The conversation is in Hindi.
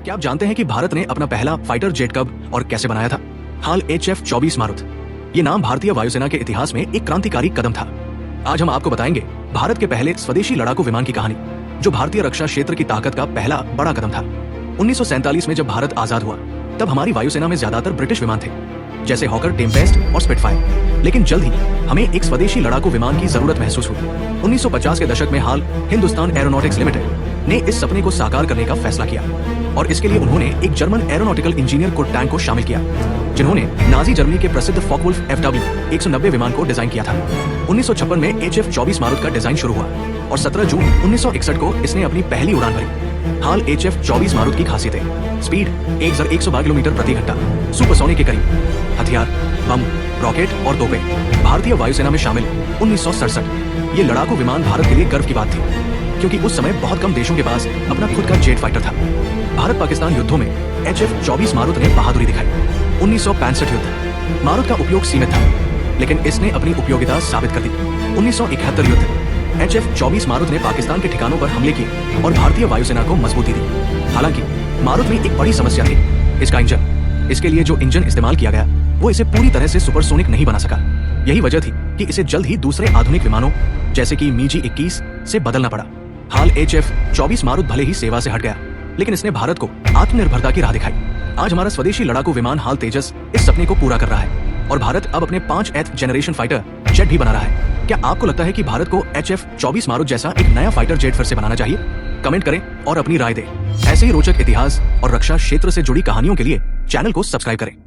क्या आप जानते हैं कि भारत ने अपना पहला फाइटर जेट कब और कैसे बनाया था? हाल HF-24 मारुत। ये नाम भारतीय वायुसेना के इतिहास में एक क्रांतिकारी कदम था। आज हम आपको बताएंगे भारत के पहले स्वदेशी लड़ाकू विमान की कहानी, जो भारतीय रक्षा क्षेत्र की ताकत का पहला बड़ा कदम था। 1947 में जब भारत आजाद हुआ, तब हमारी वायुसेना में ज्यादातर ब्रिटिश विमान थे, जैसे हॉकर, टेम्पेस्ट और स्पिटफायर। लेकिन जल्द ही हमें एक स्वदेशी लड़ाकू विमान की जरूरत महसूस हुई। 1950 के दशक में हाल हिंदुस्तान एरोनॉटिक्स लिमिटेड ने इस सपने को साकार करने का फैसला किया, और इसके लिए उन्होंने एक German aeronautical engineer Kurt tank को शामिल किया, जिन्होंने नाजी जर्मनी के प्रसिद्ध फॉकवुल्फ FW-190 विमान को डिजाइन किया था। 1956 में HF-24 मारुत का डिजाइन शुरू हुआ और 17 जून 1961 को इसने अपनी पहली उड़ान भरी। हाल HF-24 मारुत की खासियतें: स्पीड 112 किलोमीटर प्रति घंटा, सुपरसोनिक के करीब, हथियार, बम, रॉकेट और तोपें भारतीय वायुसेना में शामिल। 1967 ये लड़ाकू विमान भारत के लिए गर्व की बात थी, क्योंकि उस समय बहुत कम देशों के पास अपना खुद का जेट फाइटर था। भारत पाकिस्तान युद्धों में HF-24 मारुत ने बहादुरी दिखाई। 1965 युद्ध, मारुत का उपयोग सीमित था, लेकिन इसने अपनी उपयोगिता साबित कर दी। 1971 युद्ध, HF-24 मारुत ने पाकिस्तान के ठिकानों पर हमले किए और भारतीय वायुसेना को मजबूती दी। हालांकि मारुत में एक बड़ी समस्या थी, इसका इंजन। इसके लिए जो इंजन इस्तेमाल किया गया, वो इसे पूरी तरह से सुपरसोनिक नहीं बना सका। यही वजह थी कि इसे जल्द ही दूसरे आधुनिक विमानों जैसे कि MiG-21 से बदलना पड़ा। हाल HF-24 मारुत भले ही सेवा से हट गया, लेकिन इसने भारत को आत्मनिर्भरता की राह दिखाई। आज हमारा स्वदेशी लड़ाकू विमान हाल तेजस इस सपने को पूरा कर रहा है, और भारत अब अपने 5th जनरेशन फाइटर जेट भी बना रहा है। क्या आपको लगता है कि भारत को HF-24 मारुत जैसा एक नया फाइटर जेट फिर से बनाना चाहिए? कमेंट करें और अपनी राय दें। ऐसे ही रोचक इतिहास और रक्षा क्षेत्र से जुड़ी कहानियों के लिए चैनल को सब्सक्राइब करें।